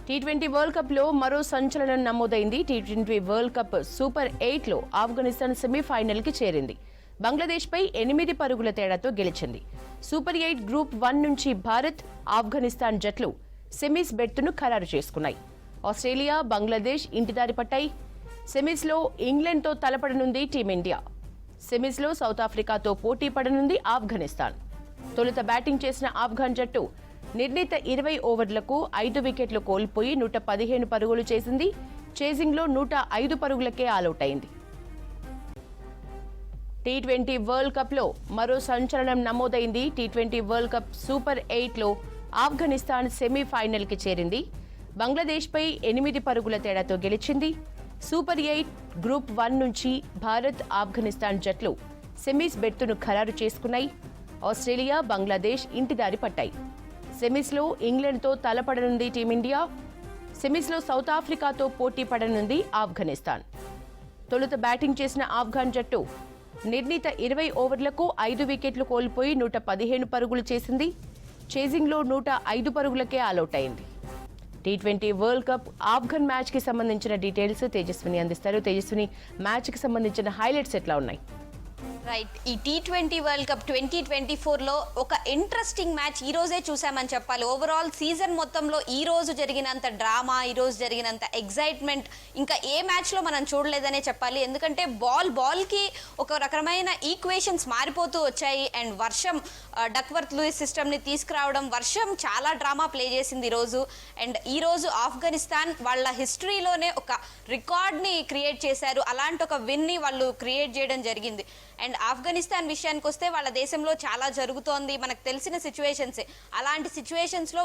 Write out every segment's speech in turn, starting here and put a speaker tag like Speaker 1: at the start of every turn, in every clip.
Speaker 1: T20 world cup లో మరో సంచలనం నమోదైంది. టీ20 వరల్డ్ కప్ సూపర్ 8 లో ఆఫ్ఘనిస్తాన్ సెమీఫైనల్ కి చేరింది. బంగ్లాదేశ్ పై 8 పరుగుల తేడాతో గెలిచింది. సూపర్ 8 గ్రూప్ 1 నుంచి భారత్, ఆఫ్ఘనిస్తాన్ జట్లు సెమీస్ బెర్తును ఖరారు చేసుకున్నాయి. ఆస్ట్రేలియా, బంగ్లాదేశ్ ఇంటిదారి పట్టాయి. సెమీస్ లో ఇంగ్లాండ్ తో తలపడనుంది టీమిండియా. సెమీస్ లో సౌత్ ఆఫ్రికాతో పోటీ పడనుంది ఆఫ్ఘనిస్తాన్. తొలుత బ్యాటింగ్ చేసిన ఆఫ్ఘన్ జట్టు నిర్ణీత 20 ఓవర్లకు 5 వికెట్లు కోల్పోయి 115 పరుగులు చేసింది. చేజింగ్ లో 105 పరుగులకే ఆలౌట్ అయింది. టీ20 వరల్డ్ కప్ లో మరో సంచలనం నమోదైంది. టీ20 వరల్డ్ కప్ సూపర్ 8 లో ఆఫ్ఘనిస్తాన్ సెమీఫైనల్ కి చేరింది. బంగ్లాదేశ్ పై 8 పరుగుల తేడాతో గెలిచింది. సూపర్ 8 గ్రూప్ 1 నుంచి భారత్, ఆఫ్ఘనిస్తాన్ జట్లు సెమీస్ బెర్తును ఖరారు చేసుకున్నాయి. ఆస్ట్రేలియా, బంగ్లాదేశ్ ఇంటిదారి పట్టాయి. సెమీస్ లో ఇంగ్లాండ్ తో తలపడనుంది టీమిండియా. సెమీస్ లో సౌత్ ఆఫ్రికాతో పోటీ పడనుంది ఆఫ్ఘనిస్తాన్. తొలుత బ్యాటింగ్ చేసిన ఆఫ్ఘన్ జట్టు నిర్ణీత 20 ఓవర్లకు 5 వికెట్లు కోల్పోయి 115 పరుగులు చేసింది. చేజింగ్ లో 105 పరుగులకే ఆలౌట్ అయింది. T20 world cup Afghan match కి సంబంధించిన డీటెయిల్స్ తేజస్విని అందిస్తారు. తేజస్విని, మ్యాచ్ కి సంబంధించిన హైలైట్స్ ఎట్లా ఉన్నాయి?
Speaker 2: రైట్, ఈ టీ20 వరల్డ్ కప్ 2024లో ఒక ఇంట్రెస్టింగ్ మ్యాచ్ ఈ రోజే చూసామని చెప్పాలి. ఓవరాల్ సీజన్ మొత్తంలో ఈ రోజు జరిగినంత డ్రామా, ఈ రోజు జరిగినంత ఎగ్జైట్మెంట్ ఇంకా ఏ మ్యాచ్లో మనం చూడలేదనే చెప్పాలి. ఎందుకంటే బాల్కి ఒక రకమైన ఈక్వేషన్స్ మారిపోతూ వచ్చాయి. అండ్ వర్షం, డక్వర్త్ లూయిస్ సిస్టమ్ని తీసుకురావడం, వర్షం చాలా డ్రామా ప్లే చేసింది ఈరోజు. అండ్ ఈరోజు ఆఫ్ఘనిస్తాన్ వాళ్ళ హిస్టరీలోనే ఒక రికార్డ్ని క్రియేట్ చేశారు. అలాంటి ఒక విన్ని వాళ్ళు క్రియేట్ చేయడం జరిగింది. అండ్ ఆఫ్ఘనిస్తాన్ విషయానికి వస్తే వాళ్ళ దేశంలో చాలా జరుగుతోంది, మనకు తెలిసిన సిచ్యువేషన్సే. అలాంటి సిచ్యువేషన్స్లో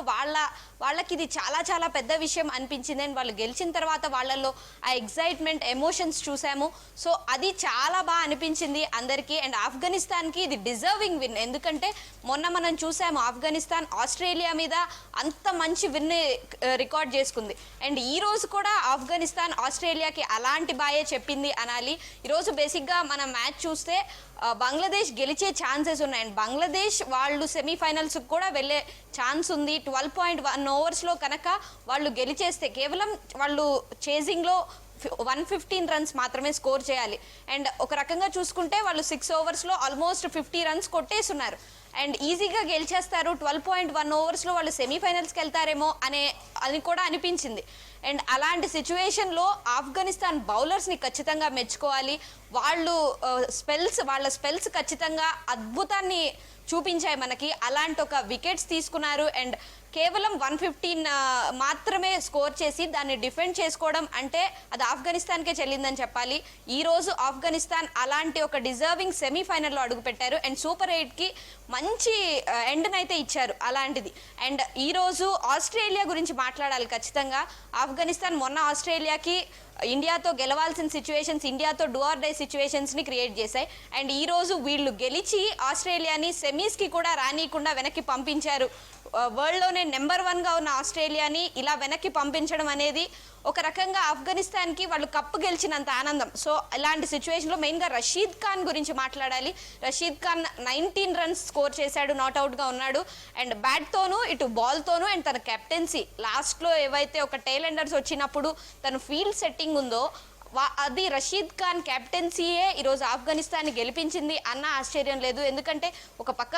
Speaker 2: వాళ్ళకి ఇది చాలా చాలా పెద్ద విషయం అనిపించింది. అండ్ వాళ్ళు గెలిచిన తర్వాత వాళ్ళల్లో ఆ ఎగ్జైట్మెంట్, ఎమోషన్స్ చూసాము. సో అది చాలా బాగా అనిపించింది అందరికీ. అండ్ ఆఫ్ఘనిస్తాన్కి ఇది డిజర్వింగ్ విన్. ఎందుకంటే మొన్న మనం చూసాము ఆఫ్ఘనిస్తాన్ ఆస్ట్రేలియా మీద అంత మంచి విన్ రికార్డ్ చేసుకుంది. అండ్ ఈ రోజు కూడా ఆఫ్ఘనిస్తాన్ ఆస్ట్రేలియాకి అలాంటి బాయే చెప్పింది అనాలి. ఈరోజు బేసిక్గా మనం మ్యాచ్ చూస్తే బంగ్లాదేశ్ గెలిచే ఛాన్సెస్ ఉన్నాయి. అండ్ బంగ్లాదేశ్ వాళ్ళు సెమీఫైనల్స్ కూడా వెళ్ళే ఛాన్స్ ఉంది. 12.1 ఓవర్స్లో కనుక వాళ్ళు గెలిచేస్తే కేవలం వాళ్ళు చేజింగ్లో 115 రన్స్ మాత్రమే స్కోర్ చేయాలి. అండ్ ఒక రకంగా చూసుకుంటే వాళ్ళు 6 ఓవర్స్లో ఆల్మోస్ట్ 50 రన్స్ కొట్టేస్తున్నారు. అండ్ ఈజీగా గెలిచేస్తారు. 12.1 ఓవర్స్లో వాళ్ళు సెమీఫైనల్స్కి వెళ్తారేమో అని కూడా అనిపించింది. అండ్ అలాంటి సిచ్యువేషన్లో ఆఫ్ఘనిస్తాన్ బౌలర్స్ని ఖచ్చితంగా మెచ్చుకోవాలి. వాళ్ళ స్పెల్స్ ఖచ్చితంగా అద్భుతాన్ని చూపించాయి మనకి. అలాంటి ఒక వికెట్స్ తీసుకున్నారు. అండ్ కేవలం 115 మాత్రమే స్కోర్ చేసి దాన్ని డిఫెండ్ చేసుకోవడం అంటే అది ఆఫ్ఘనిస్తాన్కే చెల్లిందని చెప్పాలి. ఈరోజు ఆఫ్ఘనిస్తాన్ అలాంటి ఒక డిజర్వింగ్ సెమీఫైనల్లో అడుగుపెట్టారు. అండ్ సూపర్ 8కి మంచి ఎండ్నైతే ఇచ్చారు అలాంటిది. అండ్ ఈరోజు ఆస్ట్రేలియా గురించి మాట్లాడాలి ఖచ్చితంగా. ఆఫ్ఘనిస్తాన్ మొన్న ఆస్ట్రేలియాకి ఇండియాతో గెలవాల్సిన సిచ్యువేషన్స్, ఇండియాతో డూ ఆర్ డై సిచ్యువేషన్స్ని క్రియేట్ చేశాయి. అండ్ ఈరోజు వీళ్ళు గెలిచి ఆస్ట్రేలియాని సెమీస్కి కూడా రానియకుండా వెనక్కి పంపించారు. వరల్డ్లోనే నెంబర్ 1గా ఉన్న ఆస్ట్రేలియాని ఇలా వెనక్కి పంపించడం అనేది ఒక రకంగా ఆఫ్ఘనిస్తాన్కి వాళ్ళు కప్పు గెలిచినంత ఆనందం. సో ఇలాంటి సిచ్యువేషన్లో మెయిన్గా రషీద్ ఖాన్ గురించి మాట్లాడాలి. రషీద్ ఖాన్ 19 రన్స్ స్కోర్ చేశాడు, నాట్అవుట్గా ఉన్నాడు. అండ్ బ్యాట్తోనూ ఇటు బాల్తోనూ అండ్ తన కెప్టెన్సీ లాస్ట్లో ఏవైతే ఒక టైల్ ఎండర్స్ వచ్చినప్పుడు తన ఫీల్డ్ సెట్టింగ్ ఉందో అది రషీద్ ఖాన్ కెప్టెన్సీయే ఈరోజు ఆఫ్ఘనిస్తాన్ని గెలిపించింది అన్న ఆశ్చర్యం లేదు. ఎందుకంటే ఒక పక్క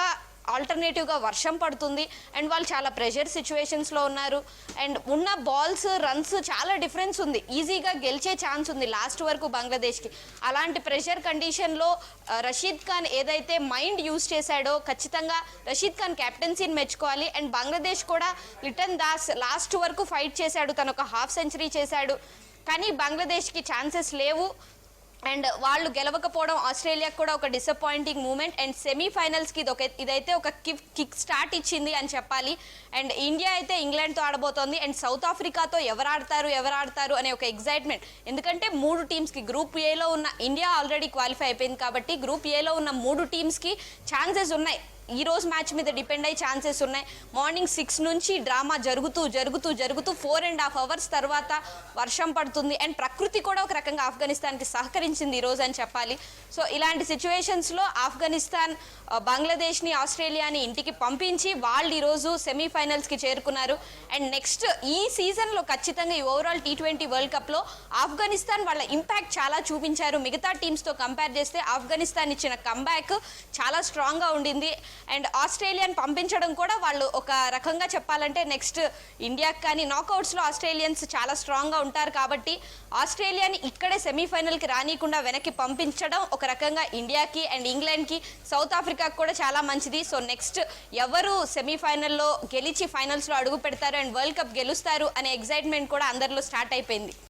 Speaker 2: ఆల్టర్నేటివ్గా వర్షం పడుతుంది అండ్ వాళ్ళు చాలా ప్రెషర్ సిచ్యువేషన్స్లో ఉన్నారు. అండ్ ఉన్న బాల్స్, రన్స్ చాలా డిఫరెన్స్ ఉంది. ఈజీగా గెలిచే ఛాన్స్ ఉంది లాస్ట్ వరకు బంగ్లాదేశ్కి. అలాంటి ప్రెషర్ కండిషన్లో రషీద్ ఖాన్ ఏదైతే మైండ్ యూజ్ చేశాడో ఖచ్చితంగా రషీద్ ఖాన్ కెప్టెన్సీని మెచ్చుకోవాలి. అండ్ బంగ్లాదేశ్ కూడా లిటన్ దాస్ లాస్ట్ వరకు ఫైట్ చేశాడు, తను ఒక హాఫ్ సెంచరీ చేశాడు. కానీ బంగ్లాదేశ్కి ఛాన్సెస్ లేవు. అండ్ వాళ్ళు గెలవకపోవడం ఆస్ట్రేలియాకి కూడా ఒక డిసప్పాయింటింగ్ మూమెంట్. అండ్ సెమీఫైనల్స్కి ఇదైతే ఒక కిక్ స్టార్ట్ ఇచ్చింది అని చెప్పాలి. అండ్ ఇండియా అయితే ఇంగ్లాండ్తో ఆడబోతోంది. అండ్ సౌత్ ఆఫ్రికాతో ఎవరు ఆడతారు అనే ఒక ఎగ్జైట్మెంట్. ఎందుకంటే 3 టీమ్స్కి గ్రూప్ ఏలో ఉన్న ఇండియా ఆల్రెడీ క్వాలిఫై అయిపోయింది కాబట్టి గ్రూప్ ఏలో ఉన్న 3 టీమ్స్కి ఛాన్సెస్ ఉన్నాయి ఈ రోజు మ్యాచ్ మీద డిపెండ్ అయ్యే ఛాన్సెస్ ఉన్నాయి. మార్నింగ్ 6 నుంచి డ్రామా జరుగుతూ 4.5 అవర్స్ తర్వాత వర్షం పడుతుంది అండ్ ప్రకృతి కూడా ఒక రకంగా ఆఫ్ఘనిస్తాన్కి సహకరించింది ఈ రోజు అని చెప్పాలి. సో ఇలాంటి సిచ్యువేషన్స్లో ఆఫ్ఘనిస్తాన్ బంగ్లాదేశ్ని ఆస్ట్రేలియాని ఇంటికి పంపించి వాళ్ళు ఈరోజు సెమీఫైనల్స్కి చేరుకున్నారు. అండ్ నెక్స్ట్ ఈ సీజన్లో ఖచ్చితంగా ఈ ఓవరాల్ T20 వరల్డ్ కప్లో ఆఫ్ఘనిస్తాన్ వాళ్ళ ఇంపాక్ట్ చాలా చూపించారు. మిగతా టీమ్స్తో కంపేర్ చేస్తే ఆఫ్ఘనిస్తాన్ ఇచ్చిన కంబ్యాక్ చాలా స్ట్రాంగ్గా ఉండింది. అండ్ ఆస్ట్రేలియాని పంపించడం కూడా వాళ్ళు ఒక రకంగా చెప్పాలంటే నెక్స్ట్ ఇండియాకి కానీ నాకౌట్స్లో ఆస్ట్రేలియన్స్ చాలా స్ట్రాంగ్గా ఉంటారు కాబట్టి ఆస్ట్రేలియాని ఇక్కడే సెమీఫైనల్కి రానియకుండా వెనక్కి పంపించడం ఒక రకంగా ఇండియాకి అండ్ ఇంగ్లాండ్కి సౌత్ ఆఫ్రికాకి కూడా చాలా మంచిది. సో నెక్స్ట్ ఎవరు సెమీఫైనల్లో గెలిచి ఫైనల్స్లో అడుగు పెడతారు అండ్ వరల్డ్ కప్ గెలుస్తారు అనే ఎగ్జైట్మెంట్ కూడా అందరిలో స్టార్ట్ అయిపోయింది.